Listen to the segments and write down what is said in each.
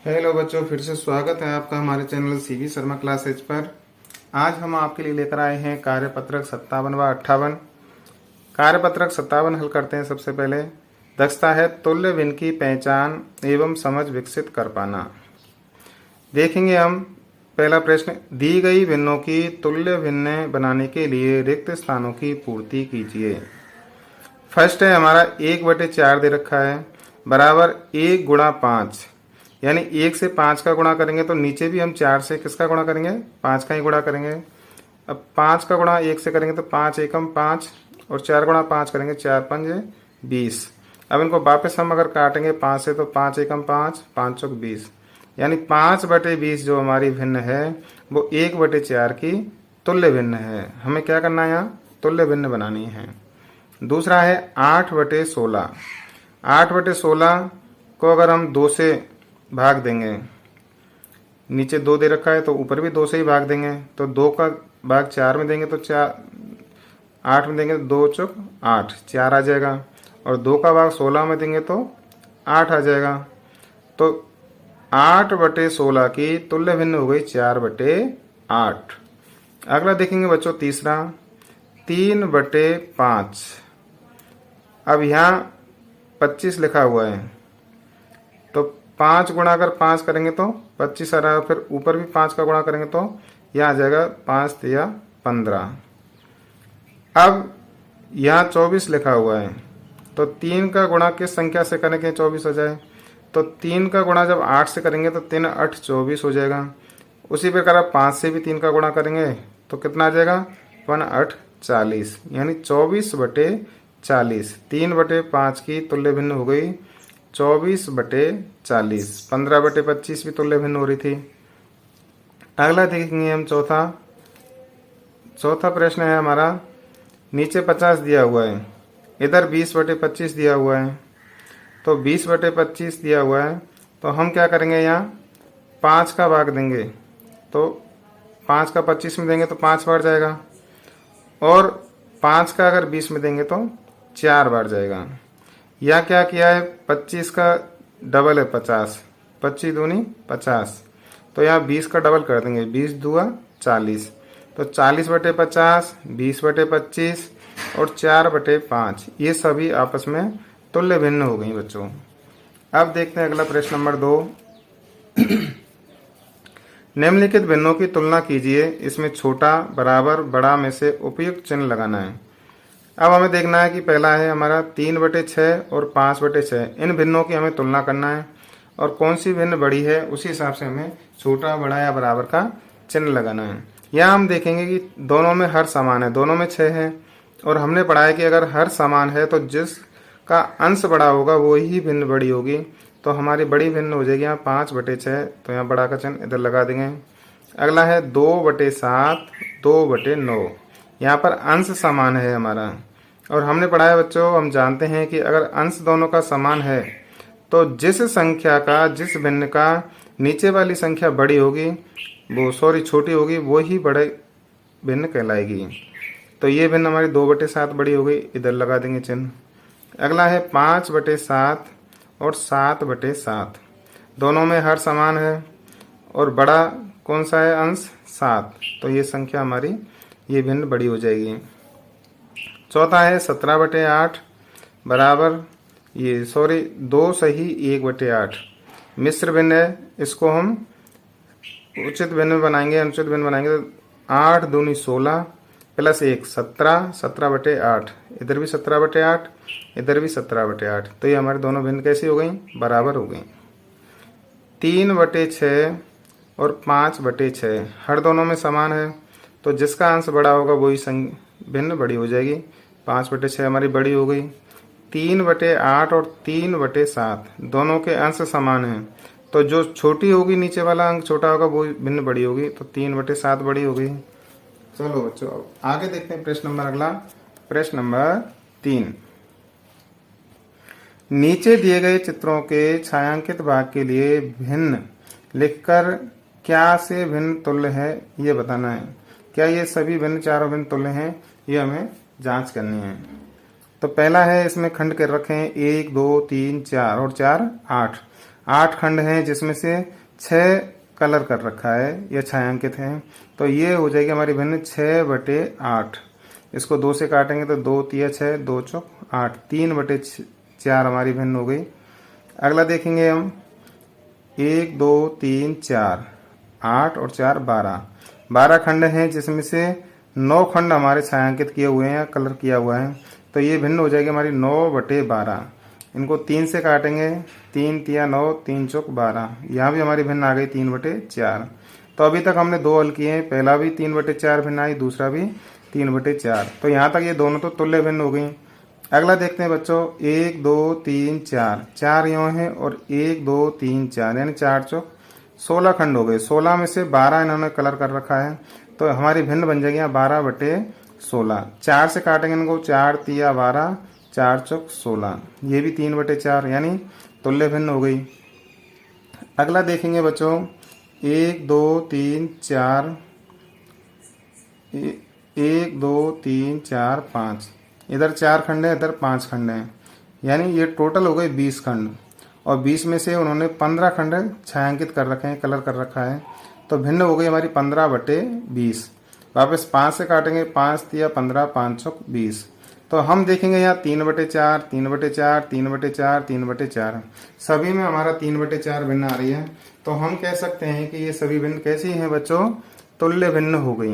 Hello बच्चों, फिर से स्वागत है आपका हमारे चैनल सीवी शर्मा क्लासेज पर। आज हम आपके लिए लेकर आए हैं कार्यपत्रक 57 व 58। कार्यपत्रक 57 हल करते हैं। सबसे पहले दक्षता है तुल्य भिन्न की पहचान एवं समझ विकसित कर पाना। देखेंगे हम पहला प्रश्न, दी गई भिन्नों की तुल्य भिन्न बनाने के लिए रिक्त स्थानों की पूर्ति कीजिए। फर्स्ट है हमारा 1/4 दे रखा है बराबर 1 गुणा 5, यानी 1 से 5 का गुणा करेंगे तो नीचे भी हम 4 से किसका गुणा करेंगे, 5 का ही गुणा करेंगे। अब 5 का गुणा 1 से करेंगे तो 5 एकम 5 और 4 गुणा 5 करेंगे 4 पंजे 20। अब इनको वापस हम अगर काटेंगे 5 से तो 5 एकम 5 5 चौक 20, यानी 5/20 जो हमारी भिन्न है वो 1/4 की तुल्य भिन्न है। हमें क्या करना है, यहाँ तुल्य भिन्न बनानी है। दूसरा है 8/16। 8/16 को अगर हम 2 से भाग देंगे, नीचे 2 दे रखा है तो ऊपर भी 2 से ही भाग देंगे, तो 2 का भाग 4 में देंगे तो 8 में देंगे तो 2 चौक 8 4 आ जाएगा, और 2 का भाग 16 में देंगे तो 8 आ जाएगा। तो 8/16 की तुल्य भिन्न हो गई 4/8। अगला देखेंगे बच्चों तीसरा 3/5। अब यहाँ 25 लिखा हुआ है तो 5 गुणा अगर 5 करेंगे तो 25 आ रहा है, फिर ऊपर भी 5 का गुणा करेंगे तो यह आ जाएगा 5 तिया 15। अब यहाँ 24 लिखा हुआ है तो 3 का गुणा किस संख्या से करेंगे 24 हो जाए, तो 3 का गुणा जब 8 से करेंगे तो 3 8 24 हो जाएगा। उसी प्रकार आप 5 से भी 3 का गुणा करेंगे तो कितना आ जाएगा 1 8 40, यानी 24/40। 3/5 की तुल्य भिन्न हो गई 24/40। 15/25 भी तुल्य भिन्न हो रही थी। अगला देखेंगे हम चौथा प्रश्न है हमारा, नीचे 50 दिया हुआ है, इधर 20/25 दिया हुआ है, तो 20/25 दिया हुआ है तो हम क्या करेंगे, यहाँ 5 का भाग देंगे तो 5 का 25 में देंगे तो 5 बार जाएगा, और 5 का अगर 20 में देंगे तो 4 बार जाएगा। या क्या किया है, 25 का डबल है 50, 25 दूनी 50, तो यहाँ 20 का डबल कर देंगे 20 दूआ 40, तो 40/50, 20/25 और 4/5 ये सभी आपस में तुल्य भिन्न हो गई बच्चों। अब देखते हैं अगला प्रश्न नंबर 2। निम्नलिखित भिन्नों की तुलना कीजिए, इसमें छोटा बराबर बड़ा में से उपयुक्त चिन्ह लगाना है। अब हमें देखना है कि पहला है हमारा 3/6 और 5/6, इन भिन्नों की हमें तुलना करना है और कौन सी भिन्न बड़ी है उसी हिसाब से हमें छोटा बड़ा या बराबर का चिन्ह लगाना है। यहाँ हम देखेंगे कि दोनों में हर समान है, दोनों में 6 है, और हमने पढ़ा है कि अगर हर समान है तो जिसका अंश बड़ा होगा वो ही भिन्न बड़ी होगी, तो हमारी बड़ी भिन्न हो जाएगी यहाँ 5/6, तो यहाँ बड़ा का चिन्ह इधर लगा देंगे। अगला है 2/7 2/9, यहाँ पर अंश समान है हमारा, और हमने पढ़ा है बच्चों, हम जानते हैं कि अगर अंश दोनों का समान है तो जिस संख्या का जिस भिन्न का नीचे वाली संख्या बड़ी होगी छोटी होगी वो ही बड़े भिन्न कहलाएगी। तो ये भिन्न हमारी 2/7 बड़ी हो गई, इधर लगा देंगे चिन्ह। अगला है 5/7 और 7/7, दोनों में हर समान है और बड़ा कौन सा है अंश 7, तो ये संख्या हमारी ये भिन्न बड़ी हो जाएगी। चौथा है 17/8 बराबर 2 सही 1/8, मिश्र भिन्न है, इसको हम उचित भिन्न बनाएंगे, अनुचित भिन्न बनाएंगे तो 8 दूनी 16 प्लस 1 17, 17/8, इधर भी 17/8 इधर भी 17/8, तो ये हमारे दोनों भिन्न कैसी हो गई, बराबर हो गई। 3/6 और 5/6 हर दोनों में समान है, तो जिसका अंश बड़ा होगा वही भिन्न बड़ी हो जाएगी। 5/6 हमारी बड़ी हो गई। 3/8 और 3/7 दोनों के अंश समान हैं, तो जो छोटी होगी नीचे वाला अंक छोटा होगा वो भिन्न बड़ी होगी, तो 3/7 बड़ी हो गई। चलो बच्चों अब आगे देखते हैं प्रश्न नंबर अगला, प्रश्न नंबर 3। नीचे दिए गए चित्रों के छायांकित भाग के लिए भिन्न लिखकर क्या से भिन्न तुल्य है ये बताना है। क्या ये सभी भिन्न चारों भिन्न तुल्य हैं, ये हमें जांच करनी है। तो पहला है, इसमें खंड कर रखे हैं 1 2 3 4 और 4 8। 8 खंड हैं जिसमें से 6 कलर कर रखा है या छायांकित है, तो ये हो जाएगी हमारी भिन्न 6/8। इसको 2 से काटेंगे तो 2 तिया 6, 2 चौक 8, 3/4 हमारी भिन्न हो गई। अगला देखेंगे हम 1 2 3 4, 8 और 4 12 खंड हैं जिसमें से 9 खंड हमारे छायांकित किए हुए हैं या कलर किया हुआ है, तो ये भिन्न हो जाएगी हमारी 9/12। इनको 3 से काटेंगे, 3 तिया 9, 3 चौक 12, यहाँ भी हमारी भिन्न आ गई 3/4। तो अभी तक हमने 2 हल किए हैं, पहला भी 3/4 भिन्न आई, दूसरा भी 3/4, तो यहाँ तक ये दोनों तो तुल्य भिन्न हो गई। अगला देखते हैं बच्चों 1 2 3 4, 4 यों हैं और 1 2 3 4 यानी 4 चौक 16 खंड हो गए। 16 में से 12 इन्होंने कलर कर रखा है, तो हमारी भिन्न बन जाएगी यहाँ 12/16। 4 से काटेंगे इनको, 4 तिया 12, 4 चौक 16, ये भी 3/4 यानी तुल्य भिन्न हो गई। अगला देखेंगे बच्चों 1 2 3 4, 1 2 3 4 5, इधर 4 खंड है, इधर 5 खंड है, यानी ये टोटल हो गए 20 खंड, और 20 में से उन्होंने 15 खंड छायांकित कर रखे हैं, कलर कर रखा है, तो भिन्न हो गई हमारी 15/20। वापस 5 से काटेंगे, 5 तिया 15, 5 चौक 20, तो हम देखेंगे यहाँ 3/4 3/4 3/4 3/4, सभी में हमारा 3/4 भिन्न आ रही है, तो हम कह सकते हैं कि ये सभी भिन्न कैसी हैं बच्चों, तुल्य भिन्न हो गई।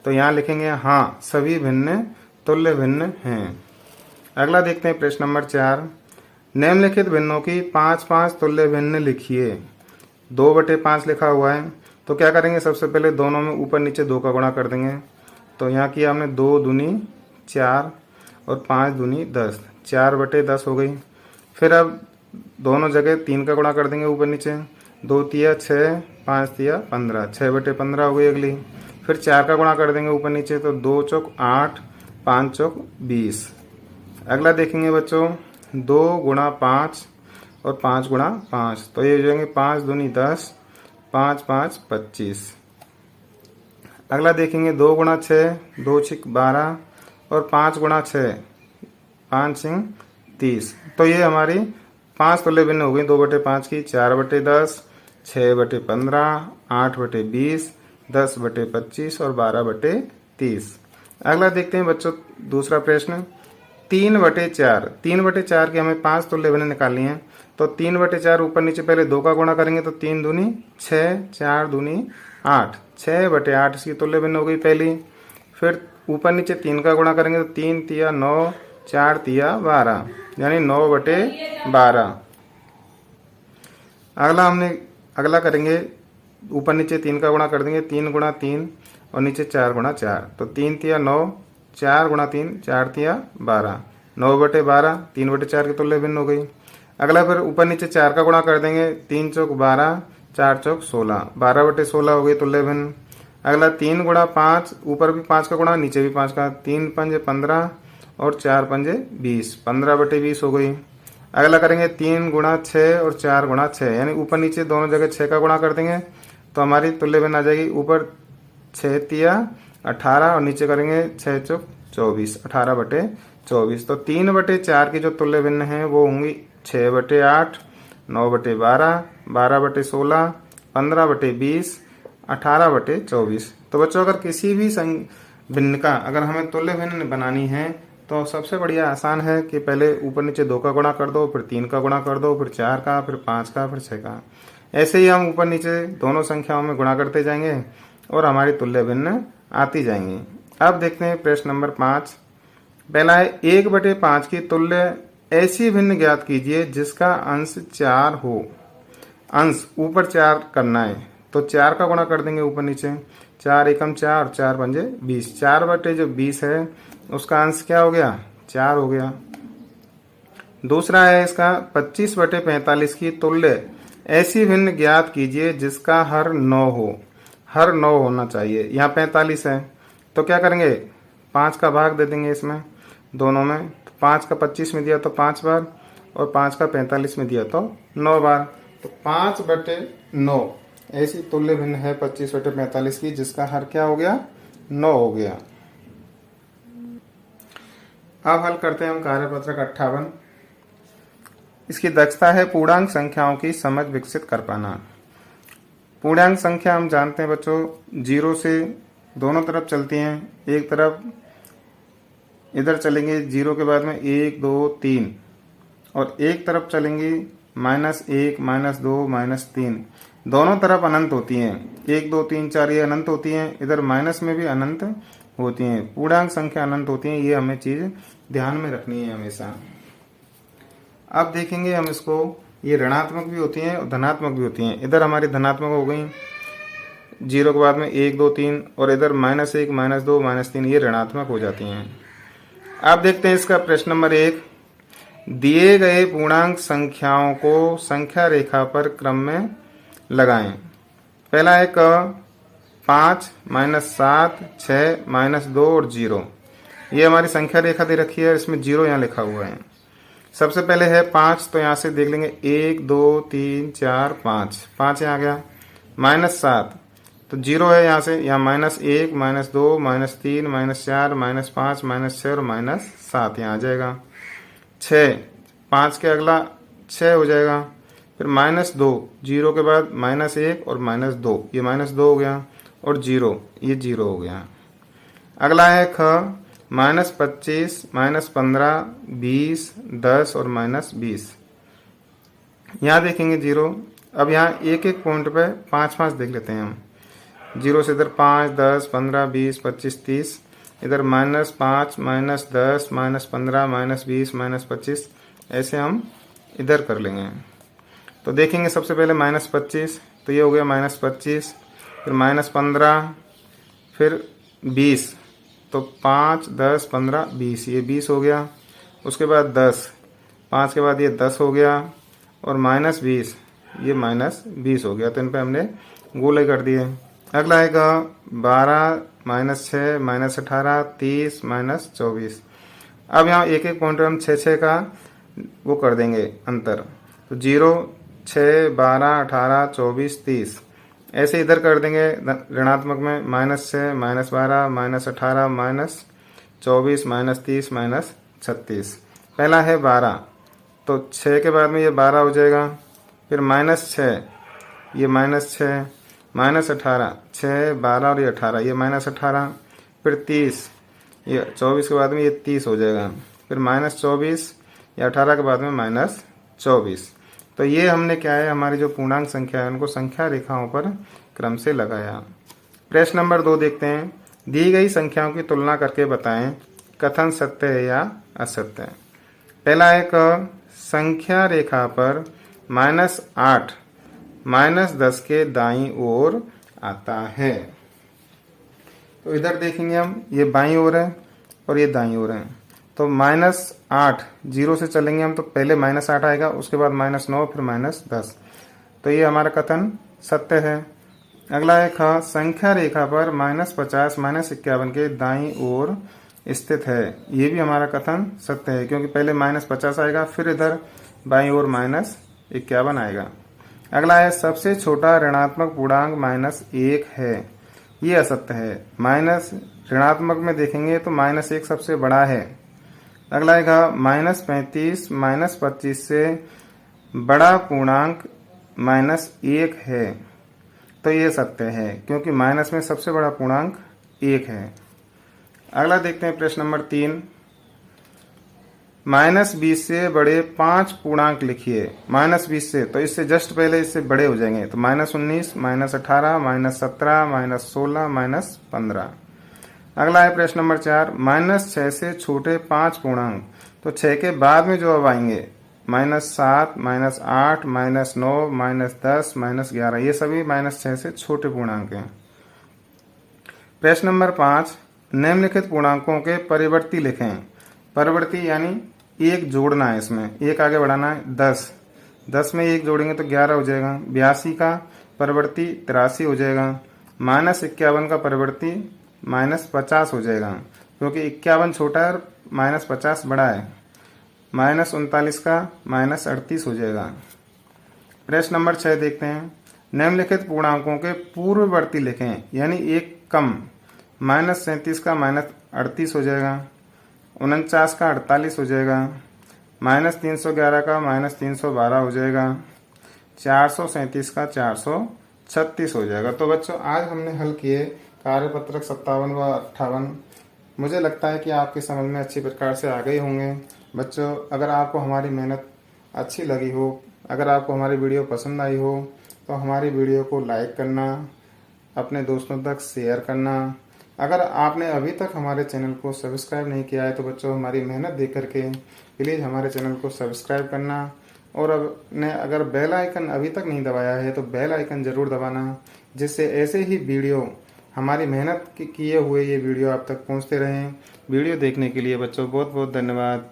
तो यहाँ लिखेंगे हाँ सभी भिन्न तुल्य भिन्न हैं। अगला देखते हैं प्रश्न नंबर 4, निम्नलिखित भिन्नों की 5-5 तुल्य भिन्न लिखिए। 2/5 लिखा हुआ है, तो क्या करेंगे, सबसे पहले दोनों में ऊपर नीचे 2 का गुणा कर देंगे। तो यहाँ किया हमने 2 दूनी 4 और 5 दूनी 10, 4/10 हो गई। फिर अब दोनों जगह 3 का गुणा कर देंगे ऊपर नीचे, 2 तिया 6, 5 तिया 15, 6/15 हो गई अगली। फिर 4 का गुणा कर देंगे ऊपर नीचे, तो 2 चौक 8, 5 चौक 20। अगला देखेंगे बच्चों 2 गुणा 5 और 5 गुणा 5, तो ये हो जाएंगे 5 दूनी 10, 5 5 25। अगला देखेंगे 2 गुणा 6, 2 छिक 12 और 5 गुणा 6, 5 छिंग 30, तो ये हमारी 5 तुल्य भिन्न हो गई 2/5 की। 4/10, 6/15, 8/20, 10/25 और 12/30। अगला देखते हैं बच्चों दूसरा प्रश्न 3/4। 3/4 की हमें 5 तुल्य भिन्न निकालनी है, तो 3/4 ऊपर नीचे पहले 2 का गुणा करेंगे, तो 3 दूनी 6, 4 दूनी 8, 6/8 इसकी तुल्य भिन्न हो गई पहली। फिर ऊपर नीचे 3 का गुणा करेंगे, तो 3 तिया 9, 4 तिया 12, यानी 9/12। अगला करेंगे ऊपर नीचे 3 का गुणा कर देंगे, 3 गुणा 3 और नीचे 4 गुणा 4, तो 3 तिया 9, 4 गुणा 3, 4 तिया 12, 9/12, 3/4 की तुल्य भिन्न हो गई। अगला फिर ऊपर नीचे 4 का गुणा कर देंगे, 3 चौक 12, 4 चौक 16, 12/16 हो गई तुल्य भिन्न। अगला 3 गुणा 5, ऊपर भी 5 का गुणा नीचे भी 5 का, 3 पंजे 15 और 4 पंजे 20, 15/20 हो गई। अगला करेंगे 3 गुणा 6 और 4 गुणा 6, यानी ऊपर नीचे दोनों जगह 6 का गुणा कर देंगे, तो हमारी तुल्य भिन्न आ जाएगी ऊपर 6 तिया 18 और नीचे करेंगे 6 चौक 24, 18/24। तो 3/4 की जो तुल्य भिन्न है वो होंगी 6/8, 9/12, 12/16, 15/20, 18/24। तो बच्चों अगर किसी भी भिन्न का अगर हमें तुल्य भिन्न बनानी है, तो सबसे बढ़िया आसान है कि पहले ऊपर नीचे 2 का गुणा कर दो, फिर 3 का गुणा कर दो, फिर 4 का, फिर 5 का, फिर 6 का। ऐसे ही हम ऊपर नीचे दोनों संख्याओं में गुणा करते जाएंगे और हमारी तुल्य भिन्न आती जाएंगी। अब देखते हैं प्रश्न नंबर 5। पहला है 1/5 की तुल्य ऐसी भिन्न ज्ञात कीजिए जिसका अंश 4 हो। अंश ऊपर 4 करना है, तो 4 का गुणा कर देंगे ऊपर नीचे, 4 एकम 4, 4 पंजे 20, 4/20 है उसका अंश क्या हो गया, 4 हो गया। दूसरा है इसका 25/45 की तुल्य ऐसी भिन्न ज्ञात कीजिए जिसका हर 9 हो। हर 9 होना चाहिए, यहाँ 45 है, तो क्या करेंगे 5 का भाग दे देंगे इसमें दोनों में, 5 का 25 में दिया तो 5 बार और 5 का 45 में दिया तो 9 बार, तो 5/9 ऐसी तुल्य भिन्न है 25/45 की जिसका हर क्या हो गया, 9 हो गया। अब हल करते हैं हम कार्यपत्रक 58। इसकी दक्षता है पूर्णांक संख्याओं की समझ विकसित कर पाना। पूर्णांक संख्या हम जानते हैं बच्चों, 0 से दोनों तरफ चलती हैं। एक तरफ इधर चलेंगे 0 के बाद में 1 2 3, और एक तरफ चलेंगी -1 -2 -3। दोनों तरफ अनंत होती हैं, 1 2 3 4 ये अनंत होती हैं, इधर माइनस में भी अनंत होती हैं। पूर्णांक संख्या अनंत होती हैं, ये हमें चीज़ ध्यान में रखनी है हमेशा। अब देखेंगे हम इसको, ये ऋणात्मक भी होती हैं और धनात्मक भी होती हैं। इधर हमारी धनात्मक हो गई 0 के बाद में 1 2 3, और इधर -1 -2 -3 ये ऋणात्मक हो जाती हैं। अब देखते हैं इसका प्रश्न नंबर 1। दिए गए पूर्णांक संख्याओं को संख्या रेखा पर क्रम में लगाएं। पहला है क 5 -7 6 -2 और 0। ये हमारी संख्या रेखा दे रखी है, इसमें 0 यहाँ लिखा हुआ है। सबसे पहले है 5, तो यहाँ से देख लेंगे 1 2 3 4 5, 5 यहाँ आ गया। -7 तो 0 है, यहाँ से यहाँ -1 -2 -3 -4 -5 -6 और -7 यहाँ आ जाएगा। 6, 5 के अगला 6 हो जाएगा। फिर -2, 0 के बाद -1 और -2, ये -2 हो गया, और 0 ये 0 हो गया। अगला है ख -25 -15 20 10 और -20, यहाँ देखेंगे 0। अब यहाँ एक एक पॉइंट पे 5-5 देख लेते हैं हम। 0 से इधर 5 10 15 20 25 30, इधर -5 -10 -15 -20 -25, ऐसे हम इधर कर लेंगे। तो देखेंगे सबसे पहले -25, तो ये हो गया -25, फिर -15, फिर 20, तो 5 10 15 20, ये 20 हो गया। उसके बाद 10, 5 के बाद ये 10 हो गया, और -20, ये -20 हो गया। तो इन पर हमने गोले कर दिए। अगला आएगा 12 -6 -18 30 -24। अब यहाँ एक एक पॉइंट हम 6 का वो कर देंगे अंतर, तो 0 6 12 18 24 30, ऐसे इधर कर देंगे ऋणात्मक में -6 -12 -18 -24 -30 -36। पहला है 12, तो 6 के बाद में ये 12 हो जाएगा। फिर -6, ये -6 -18, 6 12 और ये 18, ये -18। फिर 30, ये 24 के बाद में ये 30 हो जाएगा। फिर -24, या 18 के बाद में -24। तो ये हमने क्या है, हमारी जो पूर्णांक संख्या है उनको संख्या रेखाओं पर क्रम से लगाया। प्रश्न नंबर 2 देखते हैं। दी गई संख्याओं की तुलना करके बताएं कथन सत्य है या असत्य है। पहला है क संख्या रेखा पर -8 -10 के दाईं ओर आता है। तो इधर देखेंगे हम, ये बाईं ओर है और ये दाईं ओर है। तो -8, 0 से चलेंगे हम, तो पहले -8 आएगा, उसके बाद -9, फिर -10। तो ये हमारा कथन सत्य है। अगला है ख संख्या रेखा पर -50 -51 के दाईं ओर स्थित है। ये भी हमारा कथन सत्य है, क्योंकि पहले -50 आएगा, फिर इधर बाईं ओर -51 आएगा। अगला है सबसे छोटा ऋणात्मक पूर्णांक -1 है। ये असत्य है। माइनस ऋणात्मक में देखेंगे तो -1 सबसे बड़ा है। अगला है -35 -25 से बड़ा पूर्णांक -1 है। तो ये सत्य है, क्योंकि माइनस में सबसे बड़ा पूर्णांक 1 है। अगला देखते हैं प्रश्न नंबर 3। -20 से बड़े 5 पूर्णांक लिखिए। -20 से, तो इससे जस्ट पहले इससे बड़े हो जाएंगे, तो -19 -18 -17 -16 -15। अगला है प्रश्न नंबर 4। -6 से छोटे 5 पूर्णांक, तो 6 के बाद में जो अब आएंगे -7 -8 -9 -10 -11, ये सभी -6 से छोटे पूर्णांक हैं। प्रश्न नंबर 5। निम्नलिखित पूर्णांकों के परिवर्ती लिखें। परिवर्ती यानी एक जोड़ना है, इसमें एक आगे बढ़ाना है। 10 में एक जोड़ेंगे तो 11 हो जाएगा। 82 का परिवर्ती 83 हो जाएगा। -51 का परिवर्ती -50 हो जाएगा, क्योंकि 51 छोटा है और -50 बड़ा है। -39 का -38 हो जाएगा। प्रश्न नंबर 6 देखते हैं। निम्नलिखित पूर्णांकों के पूर्ववर्ती लिखें, यानी एक कम। -37 का -38 हो जाएगा। 49 का 48 हो जाएगा। -311 का -312 हो जाएगा, 437 का 436 हो जाएगा। तो बच्चों आज हमने हल किए कार्यपत्रक 57 व 58। मुझे लगता है कि आपकी समझ में अच्छी प्रकार से आ गए होंगे। बच्चों अगर आपको हमारी मेहनत अच्छी लगी हो, अगर आपको हमारी वीडियो पसंद आई हो तो हमारी वीडियो को लाइक करना, अपने दोस्तों तक शेयर करना। अगर आपने अभी तक हमारे चैनल को सब्सक्राइब नहीं किया है तो बच्चों हमारी मेहनत देख करके प्लीज़ हमारे चैनल को सब्सक्राइब करना। और अब ने अगर बेल आइकन अभी तक नहीं दबाया है तो बेल आइकन ज़रूर दबाना, जिससे ऐसे ही वीडियो हमारी मेहनत किए हुए ये वीडियो आप तक पहुंचते रहें। वीडियो देखने के लिए बच्चों बहुत बहुत धन्यवाद।